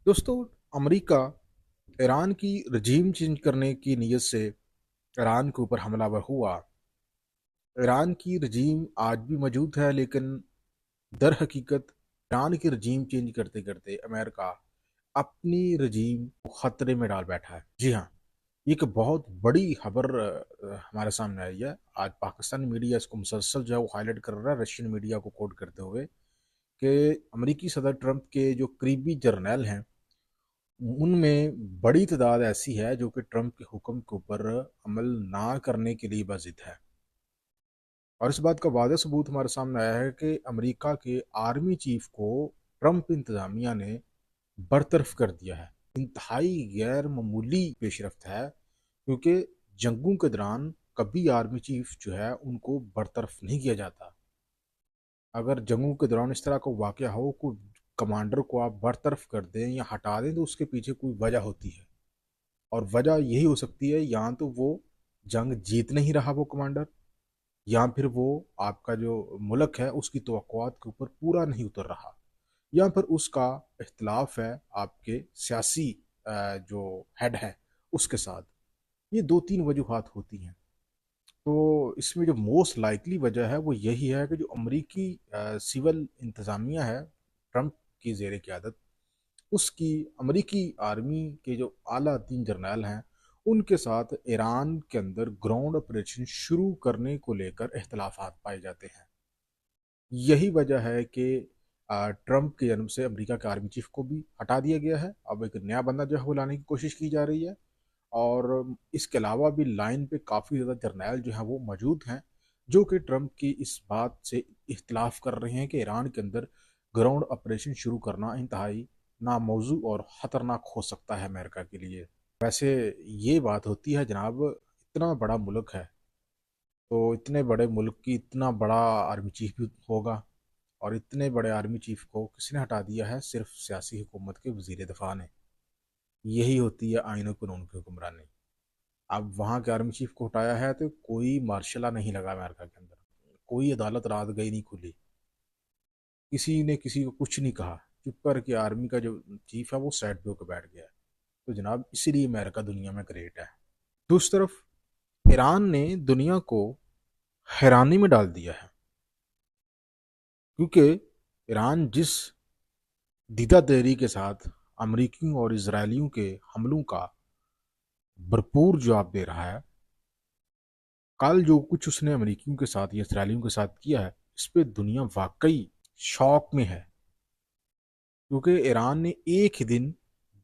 दोस्तों, America Iran की रजीम change करने की नीयत से ईरान के ऊपर हमलावर हुआ। ईरान की रजीम आज भी मौजूद है, लेकिन दर हकीकत ईरान की रजीम चेंज करते करते अमेरिका अपनी रजीम को खतरे में डाल बैठा है। जी हाँ, ये एक बहुत बड़ी खबर हमारे सामने आई है। आज पाकिस्तानी मीडिया इसको मुसलसल जो है वो हाईलाइट कर रहा है, रशियन मीडिया को कोट करते हुए कि अमेरिकी सदर ट्रंप के जो करीबी जर्नैल हैं उनमें बड़ी तादाद ऐसी है जो कि ट्रंप के हुक्म के ऊपर अमल ना करने के लिए बाजिद है। और इस बात का वाज़ेह सबूत हमारे सामने आया है कि अमेरिका के आर्मी चीफ को ट्रंप इंतज़ामिया ने बरतरफ कर दिया है। इंतहाई गैर मामूली पेशरफ्त है, क्योंकि जंगों के दौरान कभी आर्मी चीफ जो है उनको बरतरफ नहीं किया जाता। अगर जंगों के दौरान इस तरह का वाक़या हो, कोई कमांडर को आप बरतरफ कर दें या हटा दें, तो उसके पीछे कोई वजह होती है। और वजह यही हो सकती है, या तो वो जंग जीत नहीं रहा वो कमांडर, या फिर वो आपका जो मुल्क है उसकी तवक्कुआत के ऊपर पूरा नहीं उतर रहा, या फिर उसका इख्तलाफ है आपके सियासी जो हेड है उसके साथ। ये दो तीन वजूहात होती हैं। तो इसमें जो मोस्ट लाइकली वजह है वो यही है कि जो अमरीकी सिविल इंतज़ामिया है ट्रंप की ज़ेर क़यादत, उसकी अमरीकी आर्मी के जो आला तीन जर्नैल हैं उनके साथ ईरान के अंदर ग्राउंड ऑपरेशन शुरू करने को लेकर इख्तलाफात पाए जाते हैं। यही वजह है कि ट्रंप के जन्म से अमेरिका के आर्मी चीफ को भी हटा दिया गया है। अब एक नया बंदा जो है वो लाने की कोशिश की जा रही है। और इसके अलावा भी लाइन पे काफ़ी ज़्यादा जर्नैल जो हैं वो मौजूद हैं, जो कि ट्रंप की इस बात से इख्तलाफ कर रहे हैं कि ईरान के अंदर ग्राउंड ऑपरेशन शुरू करना इंतहाई नामौजू और ख़तरनाक हो सकता है अमेरिका के लिए। वैसे ये बात होती है जनाब, इतना बड़ा मुल्क है, तो इतने बड़े मुल्क की इतना बड़ा आर्मी चीफ भी होगा, और इतने बड़े आर्मी चीफ को किसने हटा दिया है? सिर्फ सियासी हुकूमत के वजीर दफा ने। यही होती है आइन और कानून की हुक्मरानी। अब वहाँ के आर्मी चीफ को हटाया है तो कोई मार्शला नहीं लगा अमेरिका के अंदर, कोई अदालत रात गई नहीं खुली, किसी ने किसी को कुछ नहीं कहा, चुप करके आर्मी का जो चीफ है वो साइड पे होकर बैठ गया है। तो जनाब इसीलिए अमेरिका दुनिया में ग्रेट है। दूसरी तरफ ईरान ने दुनिया को हैरानी में डाल दिया है, क्योंकि ईरान जिस दीदा देरी के साथ अमरीकियों और इसराइलियों के हमलों का भरपूर जवाब दे रहा है, कल जो कुछ उसने अमरीकियों के साथ या इसराइलियों के साथ किया है, इस पे दुनिया वाकई शौक में है। क्योंकि ईरान ने एक ही दिन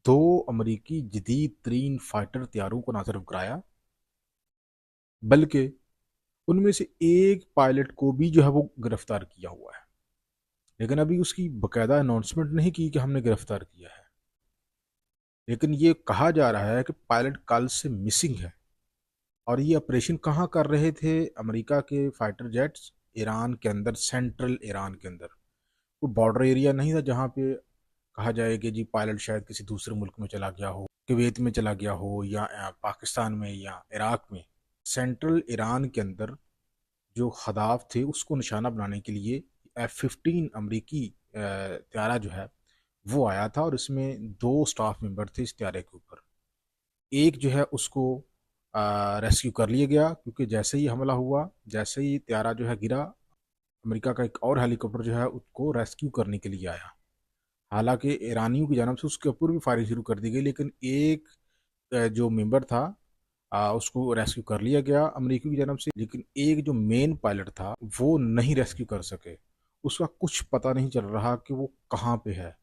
दो अमरीकी जदीद तरीन फाइटर तैयारों को ना सिर्फ गिराया, बल्कि उनमें से एक पायलट को भी जो है वो गिरफ्तार किया हुआ है। लेकिन अभी उसकी बाकायदा अनाउंसमेंट नहीं की कि हमने गिरफ्तार किया है, लेकिन ये कहा जा रहा है कि पायलट कल से मिसिंग है। और ये ऑपरेशन कहाँ कर रहे थे अमेरिका के फाइटर जेट्स? ईरान के अंदर, सेंट्रल ईरान के अंदर। कोई बॉर्डर एरिया नहीं था जहाँ पे कहा जाए कि जी पायलट शायद किसी दूसरे मुल्क में चला गया हो, कुवैत में चला गया हो, या पाकिस्तान में या इराक में। सेंट्रल ईरान के अंदर जो हदाफ थे उसको निशाना बनाने के लिए F-15 अमरीकी त्यारा जो है वो आया था, और इसमें दो स्टाफ मेंबर थे इस त्यारे के ऊपर। एक जो है उसको रेस्क्यू कर लिया गया, क्योंकि जैसे ही हमला हुआ, जैसे ही त्यारा जो है गिरा, अमेरिका का एक और हेलीकॉप्टर जो है उसको रेस्क्यू करने के लिए आया। हालांकि ईरानियों की जानब से उसके ऊपर भी फायरिंग शुरू कर दी गई, लेकिन एक जो मेंबर था उसको रेस्क्यू कर लिया गया अमेरिकी की जानब से। लेकिन एक जो मेन पायलट था वो नहीं रेस्क्यू कर सके, उसका कुछ पता नहीं चल रहा कि वो कहाँ पे है।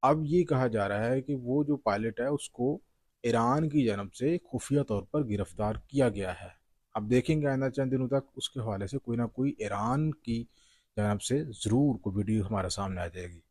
अब ये कहा जा रहा है कि वो जो पायलट है उसको ईरान की जानब से खुफिया तौर पर गिरफ्तार किया गया है। अब देखेंगे आइंदा चंद दिनों तक उसके हवाले से कोई ना कोई ईरान की जानब से ज़रूर कोई वीडियो हमारे सामने आ जाएगी।